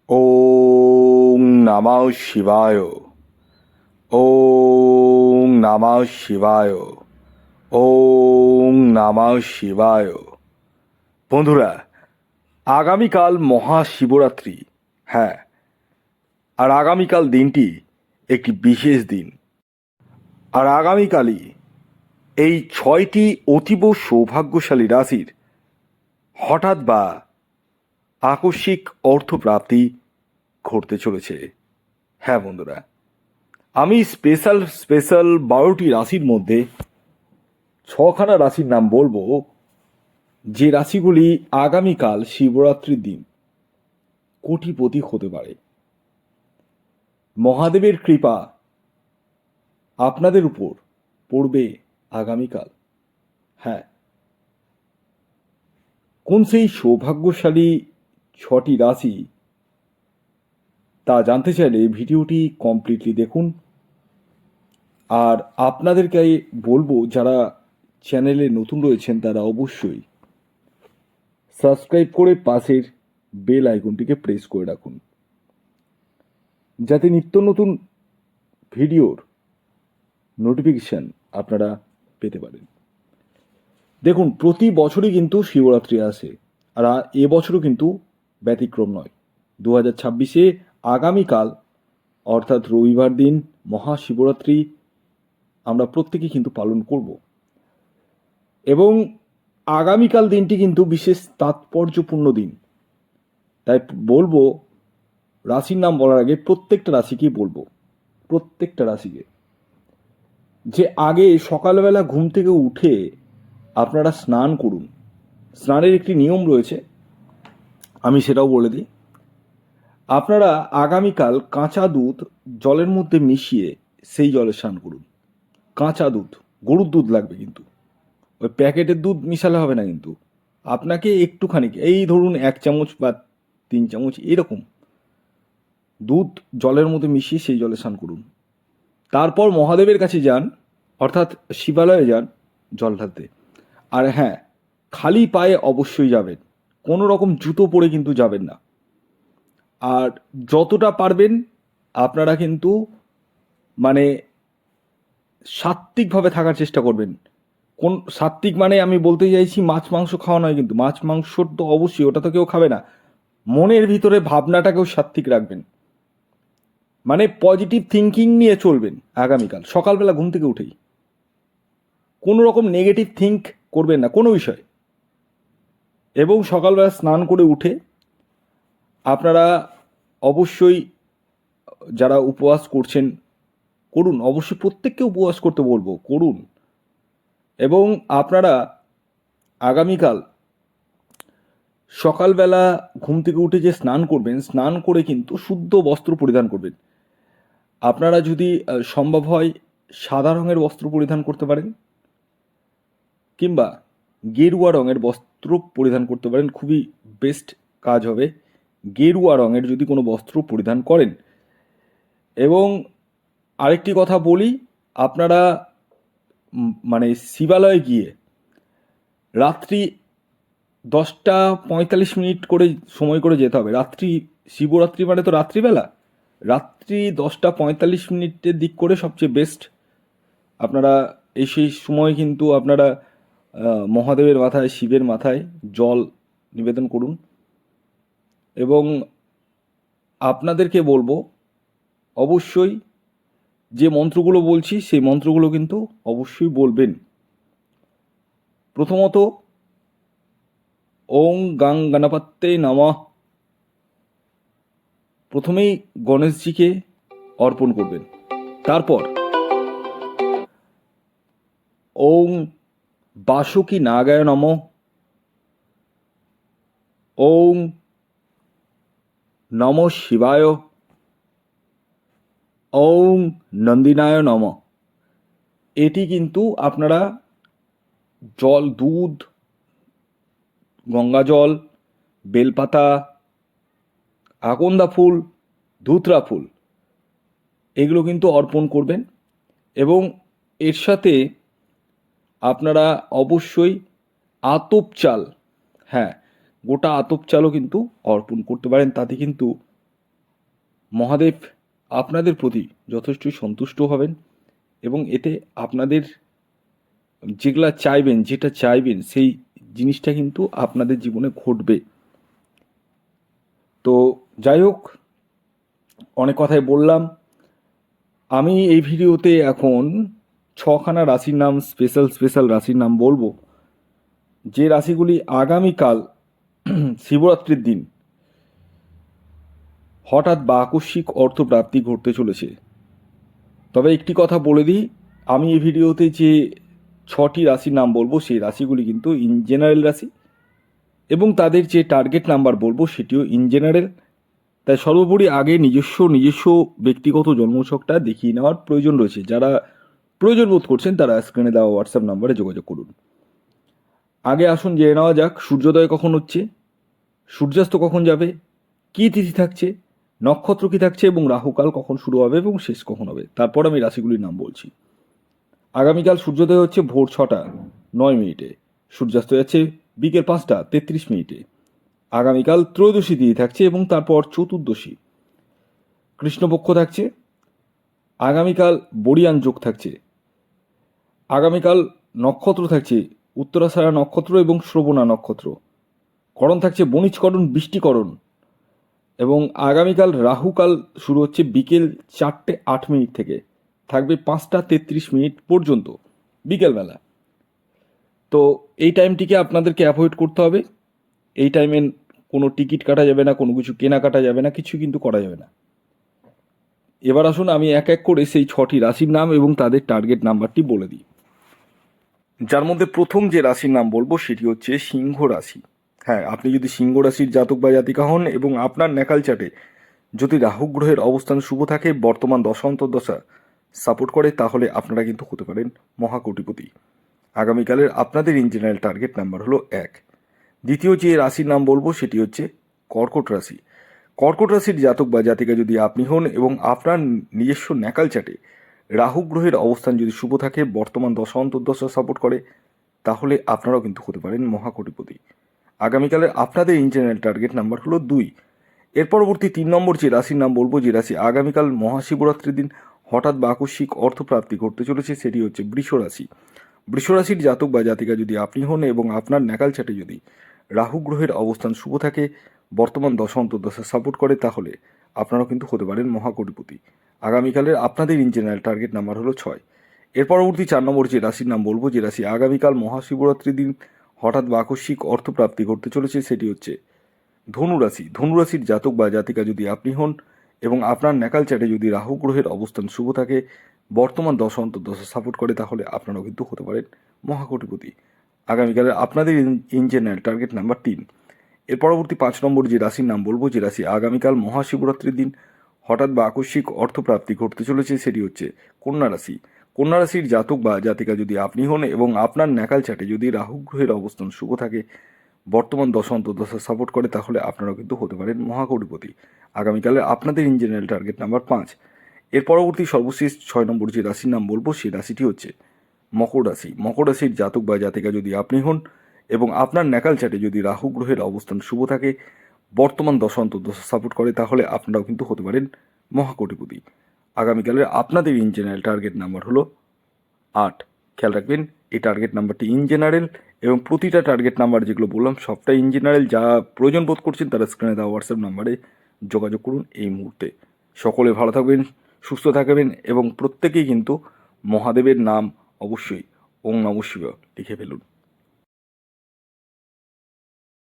ওং নমঃ শিবায়। ওং নমঃ শিবায়। ওং নমঃ শিবায়। বন্ধুরা, আগামীকাল মহাশিবরাত্রি। হ্যাঁ, আর আগামীকাল দিনটি একটি বিশেষ দিন। আর আগামীকালই এই 6টি অতীব সৌভাগ্যশালী রাশির হঠাৎ বা আকস্মিক অর্থপ্রাপ্তি ঘটতে চলেছে। হ্যাঁ বন্ধুরা, আমি স্পেশাল 12টি রাশির মধ্যে 6খানা রাশির নাম বলবো, যে রাশিগুলি আগামীকাল শিবরাত্রির দিন কোটিপতি হতে পারে। মহাদেবের কৃপা আপনাদের উপর পড়বে আগামীকাল। হ্যাঁ, কোন সেই সৌভাগ্যশালী 6টি রাশি তা জানতে চাইলে ভিডিওটি কমপ্লিটলি দেখুন। আর আপনাদেরকে বলবো, যারা চ্যানেলে নতুন রয়েছেন তারা অবশ্যই সাবস্ক্রাইব করে পাশের বেল আইকনটিকে প্রেস করে রাখুন, যাতে নিত্য নতুন ভিডিওর নোটিফিকেশান আপনারা পেতে পারেন। দেখুন, প্রতি বছরই কিন্তু শিবরাত্রি আসে, আর এবছরও কিন্তু ব্যতিক্রম নয়। 2026-এ আগামীকাল অর্থাৎ রবিবার দিন মহাশিবরাত্রি আমরা প্রত্যেকে কিন্তু পালন করব। এবং আগামীকাল দিনটি কিন্তু বিশেষ তাৎপর্যপূর্ণ দিন। তাই বলবো, রাশির নাম বলার আগে প্রত্যেকটা রাশিকেই বলবো, প্রত্যেকটা রাশিকে, যে আগে সকালবেলা ঘুম থেকে উঠে আপনারা স্নান করুন। স্নানের একটি নিয়ম রয়েছে, আমি সেটাও বলে দিই। আপনারা আগামীকাল কাঁচা দুধ জলের মধ্যে মিশিয়ে সেই জলে স্নান করুন। কাঁচা দুধ, গরুর দুধ লাগবে, কিন্তু ওই প্যাকেটের দুধ মিশালে হবে না। কিন্তু আপনাকে একটুখানি, এই ধরুন 1 চামচ বা 3 চামচ এরকম দুধ জলের মধ্যে মিশিয়ে সেই জলে স্নান করুন। তারপর মহাদেবের কাছে যান, অর্থাৎ শিবালয়ে যান জল ঢালতে। আর হ্যাঁ, খালি পায়ে অবশ্যই যাবেন, কোনো রকম জুতো পরে কিন্তু যাবেন না। আর যতটা পারবেন আপনারা কিন্তু মানে সাত্ত্বিকভাবে থাকার চেষ্টা করবেন। কোন সাত্ত্বিক মানে আমি বলতে চাইছি মাছ মাংস খাওয়া নয়, কিন্তু মাছ মাংসর তো অবশ্যই, ওটা তো কেউ খাবে না। মনের ভিতরে ভাবনাটাকেও সাত্ত্বিক রাখবেন, মানে পজিটিভ থিঙ্কিং নিয়ে চলবেন। আগামীকাল সকালবেলা ঘুম থেকে উঠেই কোনো রকম নেগেটিভ থিঙ্ক করবেন না কোনো বিষয়। এবং সকালবেলা স্নান করে উঠে আপনারা অবশ্যই, যারা উপবাস করছেন করুন, অবশ্যই প্রত্যেককে উপবাস করতে বলবো, করুন। এবং আপনারা আগামীকাল সকালবেলা ঘুম থেকে উঠে যে স্নান করবেন, স্নান করে কিন্তু শুদ্ধ বস্ত্র পরিধান করবেন। আপনারা যদি সম্ভব হয় সাদা রঙের বস্ত্র পরিধান করতে পারেন, কিংবা গেরুয়া রঙের বস্ত্র পরিধান করতে পারেন, খুবই বেস্ট কাজ হবে গেরুয়া রঙের যদি কোনো বস্ত্র পরিধান করেন। এবং আরেকটি কথা বলি, আপনারা মানে শিবালয়ে গিয়ে রাত্রি 10টা 45 মিনিট করে সময় করে যেতে হবে। রাত্রি, শিবরাত্রি মানে তো রাত্রিবেলা, রাত্রি 10টা 45 মিনিটের দিক করে সবচেয়ে বেস্ট। আপনারা সেই সময় কিন্তু আপনারা মহাদেবের মাথায়, শিবের মাথায় জল নিবেদন করুন। এবং আপনাদেরকে বলবো, অবশ্যই যে মন্ত্রগুলো বলছি সেই মন্ত্রগুলো কিন্তু অবশ্যই বলবেন। প্রথমত, ওং গাং গণপত্যে নমঃ, প্রথমেই গণেশজিকে অর্পণ করবেন। তারপর ওং বাসুকি নাগায় নমঃ, ওং নমঃ শিবায়, ওং নন্দিনায় নমঃ। এটি কিন্তু আপনারা জল, দুধ, গঙ্গা জল, বেলপাতা, আকন্দা ফুল, ধুতরা ফুল, এগুলো কিন্তু অর্পণ করবেন। এবং এর সাথে আপনারা অবশ্যই আতপ চাল, হ্যাঁ গোটা আতপ চালও কিন্তু অর্পণ করতে পারেন। তাতে কিন্তু মহাদেব আপনাদের প্রতি যথেষ্টই সন্তুষ্ট হবেন এবং এতে আপনাদের যেটা চাইবেন সেই জিনিসটা কিন্তু আপনাদের জীবনে ঘটবে। তো যাই হোক, অনেক কথাই বললাম। আমি এই ভিডিওতে এখন ছখানা রাশির নাম, স্পেশাল রাশির নাম বলবো, যে রাশিগুলি আগামীকাল শিবরাত্রির দিন হঠাৎ বা আকস্মিক অর্থপ্রাপ্তি ঘটতে চলেছে। তবে একটি কথা বলে দিই, আমি এই ভিডিওতে যে 6টি রাশির নাম বলবো সেই রাশিগুলি কিন্তু ইন জেনারেল রাশি, এবং তাদের যে টার্গেট নাম্বার বলবো সেটিও ইন জেনারেল। তাই সর্বোপরি আগে নিজস্ব ব্যক্তিগত জন্মছকটা দেখিয়ে নেওয়ার প্রয়োজন রয়েছে। যারা প্রয়োজন বোধ করছেন তারা স্ক্রিনে দেওয়া হোয়াটসঅ্যাপ নাম্বারে যোগাযোগ করুন। আগে আসুন জেনে নেওয়া যাক সূর্যোদয় কখন হচ্ছে, সূর্যাস্ত কখন যাবে, কী তিথি থাকছে, নক্ষত্র কী থাকছে এবং রাহুকাল কখন শুরু হবে এবং শেষ কখন হবে। তারপর আমি রাশিগুলির নাম বলছি। আগামীকাল সূর্যোদয় হচ্ছে ভোর 6টা 9 মিনিটে, সূর্যাস্ত যাচ্ছে বিকেল 5টা 33 মিনিটে। আগামীকাল ত্রয়োদশী তিথি থাকছে এবং তারপর চতুর্দশী, কৃষ্ণপক্ষ থাকছে। আগামীকাল বরিয়ান যোগ থাকছে। আগামীকাল নক্ষত্র থাকছে উত্তরাষাঢ়া নক্ষত্র এবং শ্রবণা নক্ষত্র। করণ থাকছে বণিজকরণ বৃষ্টিকরণ। এবং আগামীকাল রাহুকাল শুরু হচ্ছে বিকেল 4টে 8 মিনিট থেকে, থাকবে 5টা 33 মিনিট পর্যন্ত বিকেলবেলা। তো এই টাইমটিকে আপনাদেরকে অ্যাভয়েড করতে হবে। এই টাইমে কোনো টিকিট কাটা যাবে না, কোনো কিছু কেনাকাটা যাবে না, কিছু কিন্তু করা যাবে না। এবার আসুন আমি এক এক করে সেই 6টি রাশির নাম এবং তাদের টার্গেট নাম্বারটি বলে দিই। যার মধ্যে প্রথম যে রাশির নাম বলবো সেটি হচ্ছে সিংহ রাশি। হ্যাঁ, আপনি যদি সিংহ রাশির জাতক বা জাতিকা হন এবং আপনার ন্যাকাল চার্টে যদি রাহু গ্রহের অবস্থান শুভ থাকে, বর্তমান দশা অন্তর্দশা সাপোর্ট করে, তাহলে আপনারা কিন্তু হতে পারেন মহাকোটিপতি। আগামীকালের আপনাদের ইন জেনারেল টার্গেট নাম্বার হলো 1। দ্বিতীয় যে রাশির নাম বলবো সেটি হচ্ছে কর্কট রাশি। কর্কট রাশির জাতক বা জাতিকা যদি আপনি হন এবং আপনার নিজস্ব ন্যাকাল চার্টে রাহু গ্রহের অবস্থান যদি শুভ থাকে, বর্তমান দশা অন্তর্দশা সাপোর্ট করে, তাহলে আপনারাও কিন্তু হতে পারেন মহাকোটিপতি। আগামীকালের আপনাদের ইন জেনারেল টার্গেট নাম্বার হলো 2। এর পরবর্তী 3 নম্বর যে রাশির নাম বলবো, যে রাশি আগামীকাল মহাশিবরাত্রির দিন হঠাৎ বা আকস্মিক অর্থপ্রাপ্তি ঘটতে চলেছে, সেটি হচ্ছে বৃষ রাশি। বৃষ রাশির জাতক বা জাতিকা যদি আপনি হন এবং আপনার ন্যাকাল চাটে যদি রাহু গ্রহের অবস্থান শুভ থাকে, বর্তমান দশা অন্তর্দশা সাপোর্ট করে, তাহলে আপনারাও কিন্তু হতে পারেন মহাকোটিপতি। আগামীকালের আপনাদের ইন জেনারেল টার্গেট নাম্বার হলো 6। এর পরবর্তী 4 নম্বর যে রাশির নাম বলবো, যে রাশি আগামীকাল মহাশিবরাত্রির দিন হঠাৎ বা আকস্মিক অর্থপ্রাপ্তি ঘটতে চলেছে, সেটি হচ্ছে ধনুরাশি। ধনুরাশির জাতক বা জাতিকা যদি আপনি হন এবং আপনার ন্যাকাল চাটে যদি রাহু গ্রহের অবস্থান শুভ থাকে, বর্তমান দশা অন্তর্দশা সাপোর্ট করে, তাহলে আপনারাও কিন্তু হতে পারেন মহাকোটিপতি। আগামীকালের আপনাদের ইন জেনারেল টার্গেট নাম্বার 3। এর পরবর্তী 5 নম্বর যে রাশির নাম বলবো, যে রাশি আগামীকাল মহাশিবরাত্রির দিন হঠাৎ বা আকস্মিক অর্থপ্রাপ্তি ঘটতে চলেছে, সেটি হচ্ছে কন্যা রাশি। কন্যা রাশির জাতক বা জাতিকা যদি আপনি হন এবং আপনার ন্যাকাল চাটে যদি রাহু গ্রহের অবস্থান শুভ থাকে, বর্তমান দশা অন্তর্দশা সাপোর্ট করে, তাহলে আপনারাও কিন্তু হতে পারেন মহাকোটিপতি। আগামীকালে আপনাদের ইন জেনারেল টার্গেট নাম্বার 5। এর পরবর্তী সর্বশেষ 6 নম্বর যে রাশির নাম বলবো, সেই রাশিটি হচ্ছে মকর রাশি। মকর রাশির জাতক বা জাতিকা যদি আপনি হন এবং আপনার ন্যাকাল চাটে যদি রাহু গ্রহের অবস্থান শুভ থাকে, বর্তমান দশা অন্তর্দশা সাপোর্ট করে, তাহলে আপনারাও কিন্তু হতে পারেন মহাকোটিপতি। আগামীকালের আপনাদের ইন জেনারেল টার্গেট নাম্বার হলো 8। খেয়াল রাখবেন এই টার্গেট নাম্বারটি ইন জেনারেল, এবং প্রতিটা টার্গেট নাম্বার যেগুলো বললাম সবটাই ইন জেনারেল। যা প্রয়োজন বোধ করছেন তারা স্ক্রিনে দেওয়া হোয়াটসঅ্যাপ নাম্বারে যোগাযোগ করুন এই মুহূর্তে। সকলে ভালো থাকবেন, সুস্থ থাকবেন এবং প্রত্যেকেই কিন্তু মহাদেবের নাম অবশ্যই ওং নমঃ শিবায় লিখে ফেলুন।